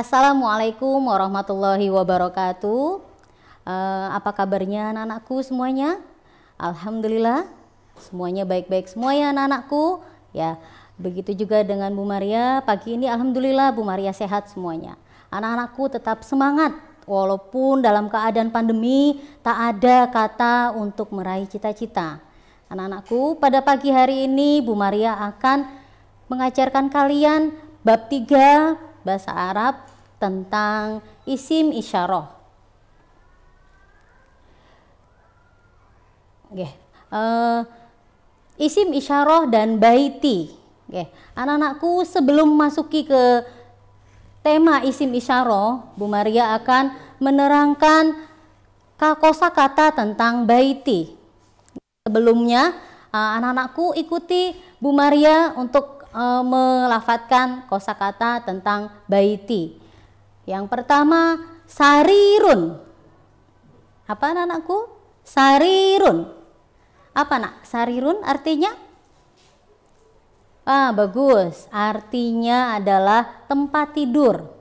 Assalamualaikum warahmatullahi wabarakatuh. Apa kabarnya anak-anakku semuanya? Alhamdulillah semuanya baik-baik semua ya anak-anakku. Ya, begitu juga dengan Bu Maria. Pagi ini alhamdulillah Bu Maria sehat semuanya. Anak-anakku tetap semangat walaupun dalam keadaan pandemi tak ada kata untuk meraih cita-cita. Anak-anakku, pada pagi hari ini Bu Maria akan mengajarkan kalian bab 3 bahasa Arab tentang isim isyarah. Isim isyarah dan baiti. Anak-anakku, sebelum masuki ke tema isim isyarah, Bu Maria akan menerangkan kosakata tentang baiti. Sebelumnya anak-anakku ikuti Bu Maria untuk melafadzkan kosakata tentang baiti. Yang pertama, sarirun. Apa anak-anakku? Sarirun. Apa nak? Sarirun artinya? Bagus. Artinya adalah tempat tidur.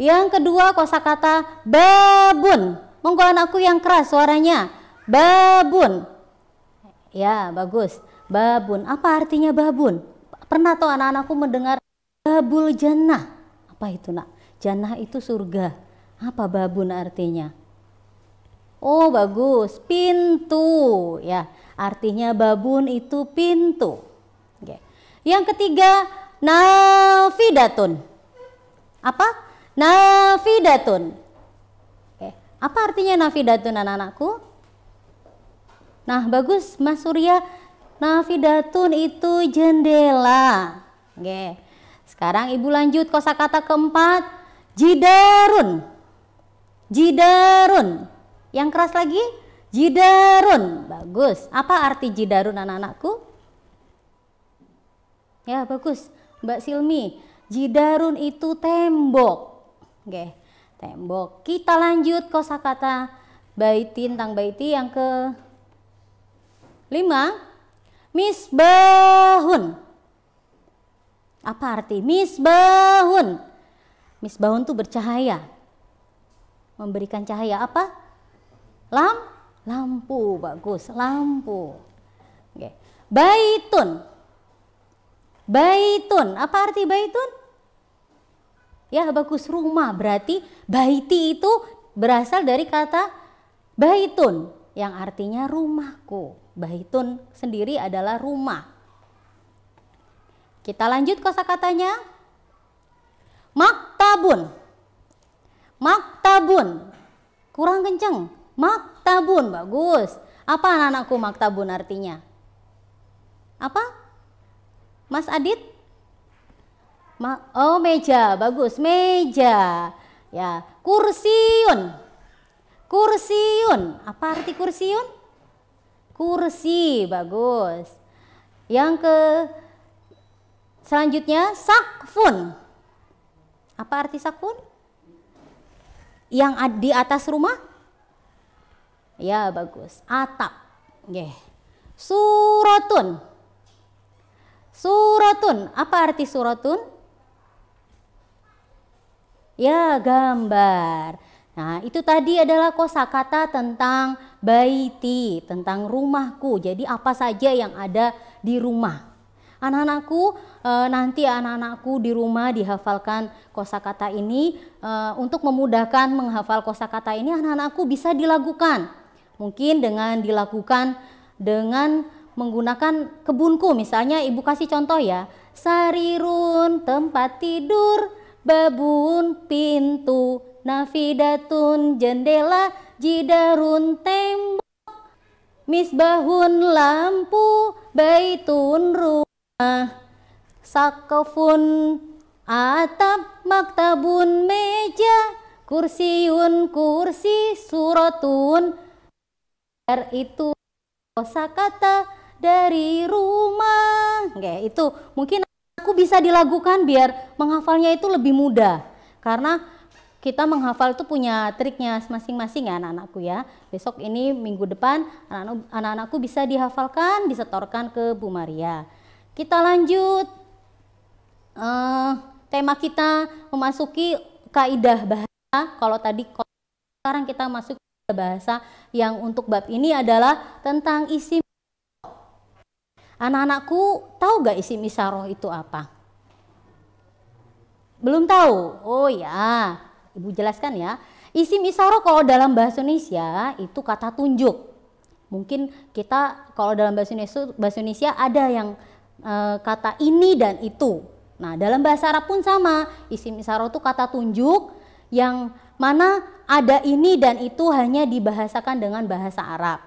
Yang kedua, kosakata babun. Monggo anakku yang keras suaranya. Babun. Ya, bagus. Babun. Apa artinya babun? Pernah tuh anak-anakku mendengar babul jannah. Apa itu nak? Jannah itu surga. Apa babun artinya? Oh, bagus. Pintu. Ya, artinya babun itu pintu. Yang ketiga, nafidatun. Apa? Nafidatun. Apa artinya nafidatun anak-anakku? Nah, bagus Mas Surya. Nafidatun itu jendela. Sekarang Ibu lanjut kosakata keempat, jidarun. Jidarun. Yang keras lagi, jidarun. Bagus. Apa arti jidarun anak-anakku? Ya, bagus Mbak Silmi. Jidarun itu tembok. Tembok. Kita lanjut kosakata baiti tentang baiti yang ke 5, misbahun. Apa arti misbahun? Misbahun itu bercahaya. Memberikan cahaya apa? Lampu. Bagus, lampu. Baitun. Baitun. Apa arti baitun? Ya, bagus, rumah. Berarti baiti itu berasal dari kata baitun yang artinya rumahku. Baitun sendiri adalah rumah. Kita lanjut kosakatanya. Maktabun. Maktabun. Kurang kenceng. Maktabun. Bagus. Apa anak-anakku maktabun artinya? Apa? Mas Adit? Oh, meja. Bagus, meja. Ya, kursiun. Kursiun. Apa arti kursiun? Kursi. Bagus. Yang selanjutnya, sakfun. Apa arti sakfun? Yang di atas rumah? Ya, bagus. Atap. Suratun. Suratun. Apa arti suratun? Ya, gambar. Nah, itu tadi adalah kosakata tentang baiti, tentang rumahku. Jadi apa saja yang ada di rumah. Anak-anakku, nanti anak-anakku di rumah dihafalkan kosakata ini. Untuk memudahkan menghafal kosakata ini, anak-anakku bisa dilakukan. Mungkin dengan dilakukan dengan menggunakan kebunku. Misalnya Ibu kasih contoh ya. Sarirun tempat tidur, babun pintu, nafidatun jendela, jidarun tembok, misbahun lampu, baitun rumah, sakafun atap, maktabun meja, kursiun kursi, suratun. Itu kosakata dari rumah. Itu mungkin aku bisa dilakukan biar menghafalnya itu lebih mudah. Karena kita menghafal itu punya triknya masing-masing ya anak-anakku ya. Besok ini minggu depan anak-anakku bisa dihafalkan, disetorkan ke Bu Maria. Kita lanjut tema kita memasuki kaidah bahasa. Kalau tadi, sekarang kita masuk ke bahasa yang untuk bab ini adalah tentang isim. Anak-anakku tahu gak isim isyarah itu apa? Belum tahu? Oh ya, Ibu jelaskan ya. Isim isyarah kalau dalam bahasa Indonesia itu kata tunjuk. Mungkin kita kalau dalam bahasa Indonesia ada yang kata ini dan itu. Nah, dalam bahasa Arab pun sama. Isim isyarah itu kata tunjuk yang mana ada ini dan itu hanya dibahasakan dengan bahasa Arab.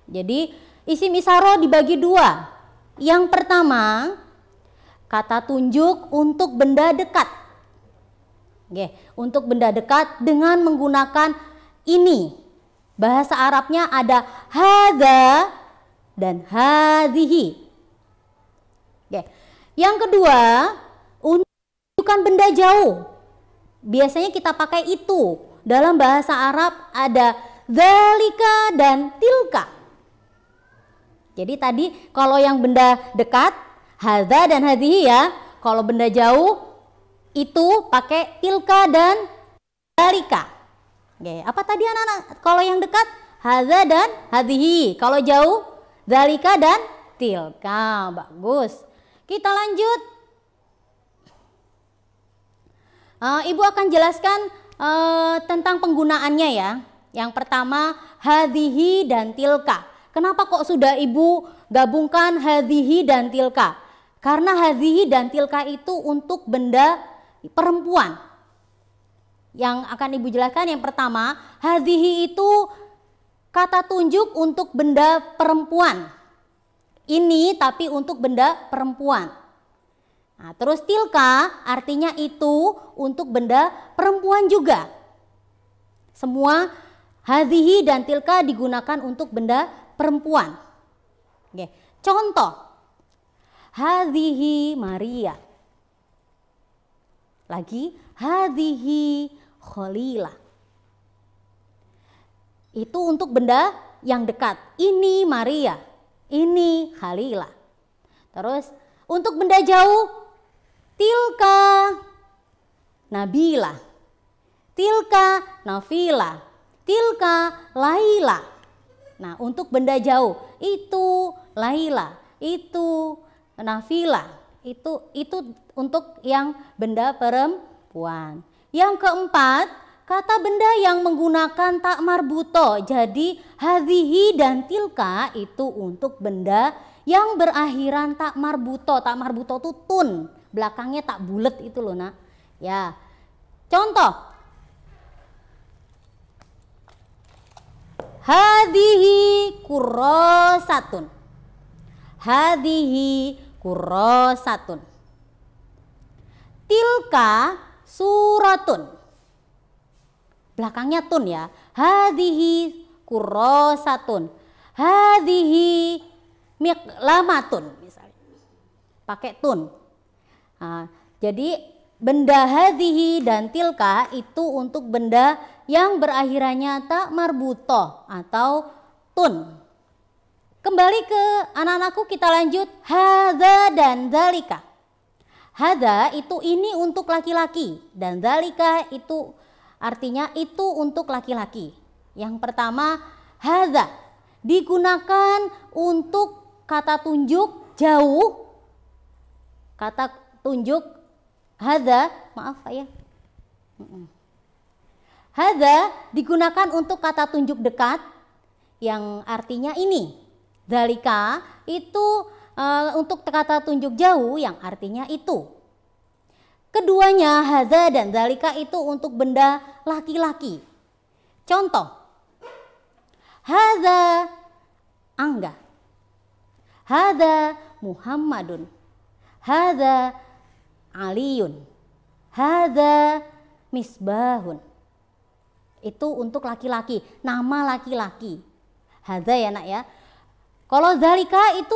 Jadi isim isyarah dibagi dua. Yang pertama, kata tunjuk untuk benda dekat. Oke, untuk benda dekat dengan menggunakan ini. Bahasa Arabnya ada hadza dan hadhihi. Oke. Yang kedua, untuk menunjukkan benda jauh. Biasanya kita pakai itu. Dalam bahasa Arab ada dzalika dan tilka. Jadi tadi kalau yang benda dekat hadza dan hadhihi ya. Kalau benda jauh itu pakai tilka dan dzalika. Oke, apa tadi anak-anak? Kalau yang dekat hadza dan hadhihi. Kalau jauh dzalika dan tilka. Bagus. Kita lanjut. Ibu akan jelaskan tentang penggunaannya ya. Yang pertama hadhihi dan tilka. Kenapa kok sudah Ibu gabungkan hadhihi dan tilka? Karena hadhihi dan tilka itu untuk benda perempuan. Yang akan Ibu jelaskan yang pertama, hadhihi itu kata tunjuk untuk benda perempuan. Ini tapi untuk benda perempuan. Nah, terus tilka artinya itu untuk benda perempuan juga. Semua hadhihi dan tilka digunakan untuk benda perempuan. Oke, contoh. Hadhihi Maria. Lagi hadhihi Khalila. Itu untuk benda yang dekat. Ini Maria, ini Khalila. Terus untuk benda jauh tilka Nabila, tilka Nafila, tilka Laila. Nah, untuk benda jauh itu Laila, itu Nafila. Itu untuk yang benda perempuan. Yang keempat, kata benda yang menggunakan tak marbuto. Jadi hadhihi dan tilka itu untuk benda yang berakhiran tak marbuto. Tak marbuto itu tun, belakangnya tak bulat itu loh nak. Ya, contoh. Hadhihi kurrosatun. Hadhihi kurrosatun. Tilka suratun. Belakangnya tun ya. Hadhihi kurrosatun. Hadhihi miqlamatun misalnya. Pakai tun. Nah, jadi benda hadhihi dan tilka itu untuk benda yang berakhirannya tak marbutoh atau tun. Kembali ke anak-anakku, kita lanjut. Hadza dan dzalika. Hadza itu ini untuk laki-laki dan dzalika itu artinya itu untuk laki-laki. Yang pertama hadza digunakan untuk kata tunjuk jauh. Kata tunjuk hadza, maaf ya. Hadza digunakan untuk kata tunjuk dekat yang artinya ini. Dzalika itu untuk kata tunjuk jauh yang artinya itu. Keduanya hadza dan dzalika itu untuk benda laki-laki. Contoh. Hadza Angga. Hadza Muhammadun. Hadza Aliyun. Hadza Misbahun. Itu untuk laki-laki, nama laki-laki. Hadza ya nak ya. Kalau dzalika itu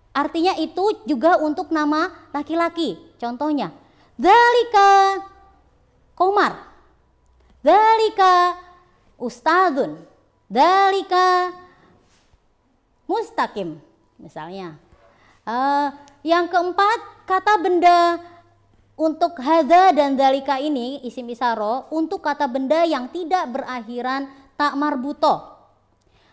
artinya itu juga untuk nama laki-laki. Contohnya, dzalika Komar, dzalika Ustadzun, dzalika Mustaqim misalnya. Yang keempat, kata benda untuk hadza dan dzalika ini isim isyarah untuk kata benda yang tidak berakhiran tak marbuto.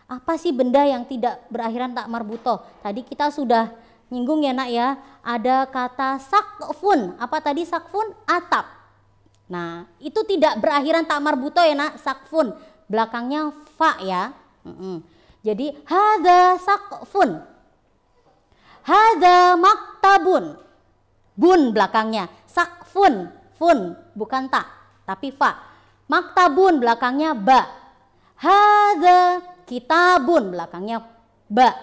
Apa sih benda yang tidak berakhiran tak marbuto? Tadi kita sudah nyinggung ya nak ya, ada kata sakfun. Apa tadi sakfun? Atap. Nah itu tidak berakhiran tak marbuto ya nak, sakfun. Belakangnya fa ya. Jadi hadza sakfun, hadza maktabun, bun belakangnya, sakfun, fun bukan tak tapi fa, maktabun belakangnya ba, hadza kitabun belakangnya ba.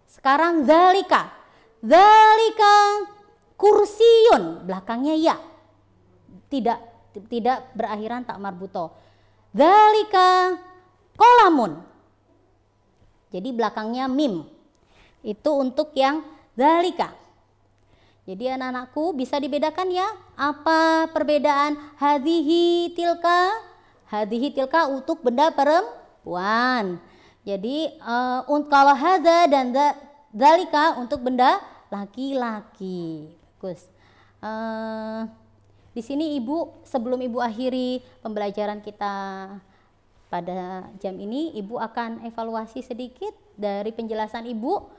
Sekarang dzalika, dzalika kursiyun belakangnya ya, tidak berakhiran tak marbuto. Dzalika kolamun, jadi belakangnya mim, itu untuk yang dzalika. Jadi anak-anakku bisa dibedakan ya, apa perbedaan hadhihi tilka? Hadhihi tilka untuk benda perempuan. Jadi kalau hadza dan dzalika untuk benda laki-laki. Bagus. Di sini ibu, sebelum ibu akhiri pembelajaran kita pada jam ini, ibu akan evaluasi sedikit dari penjelasan ibu.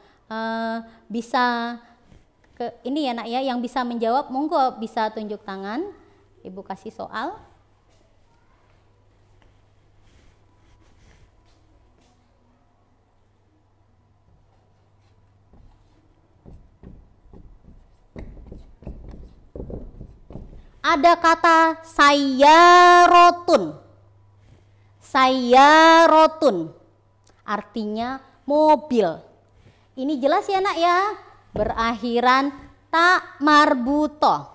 Bisa ke ini ya nak ya, yang bisa menjawab monggo bisa tunjuk tangan, ibu kasih soal. Ada kata sayyarotun, sayyarotun artinya mobil. Ini jelas ya nak ya, berakhiran tak marbuto.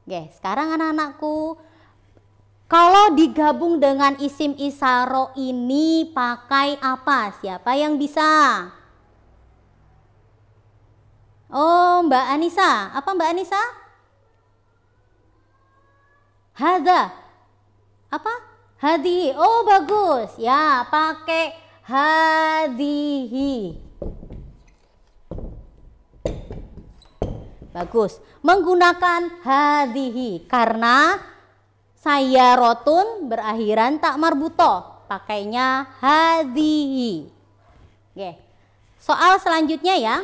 Oke, sekarang anak-anakku, kalau digabung dengan isim isyarah ini pakai apa? Siapa yang bisa? Oh, Mbak Anissa. Apa Mbak Anissa? Hadza. Apa? Hadhihi. Oh, bagus. Ya, pakai hadhihi. Bagus. Menggunakan hadhihi karena sayyarotun berakhiran tak marbuto. Pakainya hadhihi. Oke. Soal selanjutnya ya.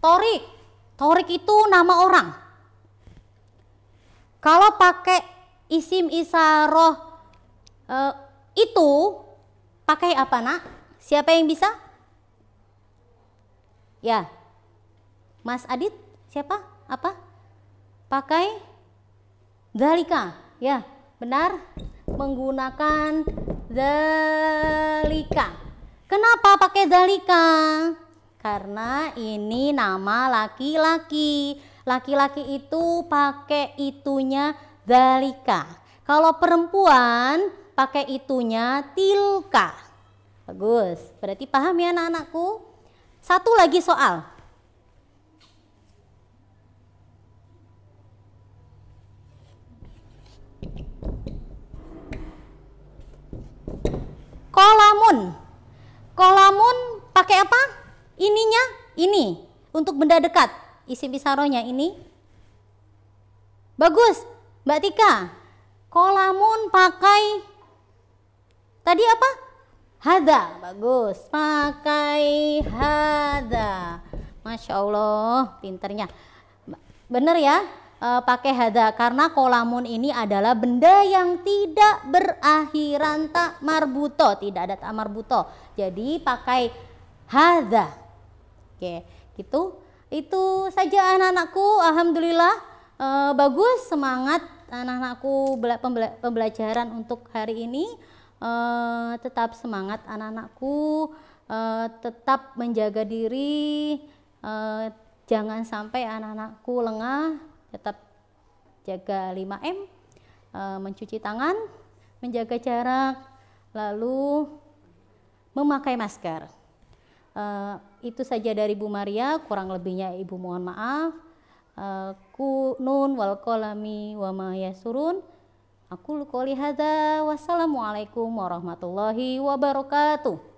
Torik. Torik itu nama orang. Kalau pakai isim isyarah itu pakai apa nak? Siapa yang bisa? Ya, Mas Adit, siapa? Apa? Pakai dzalika. Ya, benar. Menggunakan dzalika. Kenapa pakai dzalika? Karena ini nama laki-laki. Laki-laki itu pakai itunya dzalika. Kalau perempuan pakai itunya tilka. Bagus. Berarti paham ya anak-anakku? Satu lagi soal. Kolamun. Kolamun pakai apa? Ininya, ini. Untuk benda dekat. Isim isyarahnya ini. Bagus. Mbak Tika. Kolamun pakai tadi apa? Hadza. Bagus. Pakai hadza. Masya Allah, pinternya. Bener ya? Pakai hadza karena kolamun ini adalah benda yang tidak berakhiran tak marbuto, tidak ada tak marbuto. Jadi pakai hadza. Oke, gitu. Itu saja anak-anakku. Alhamdulillah bagus, semangat anak-anakku pembelajaran untuk hari ini. Tetap semangat anak-anakku, tetap menjaga diri, jangan sampai anak-anakku lengah, tetap jaga 5M, mencuci tangan, menjaga jarak, lalu memakai masker. Itu saja dari Bu Maria, kurang lebihnya Ibu mohon maaf. Nun wal qalami wa ma yasurun. Aku qouli hadza, wassalamualaikum warahmatullahi wabarakatuh.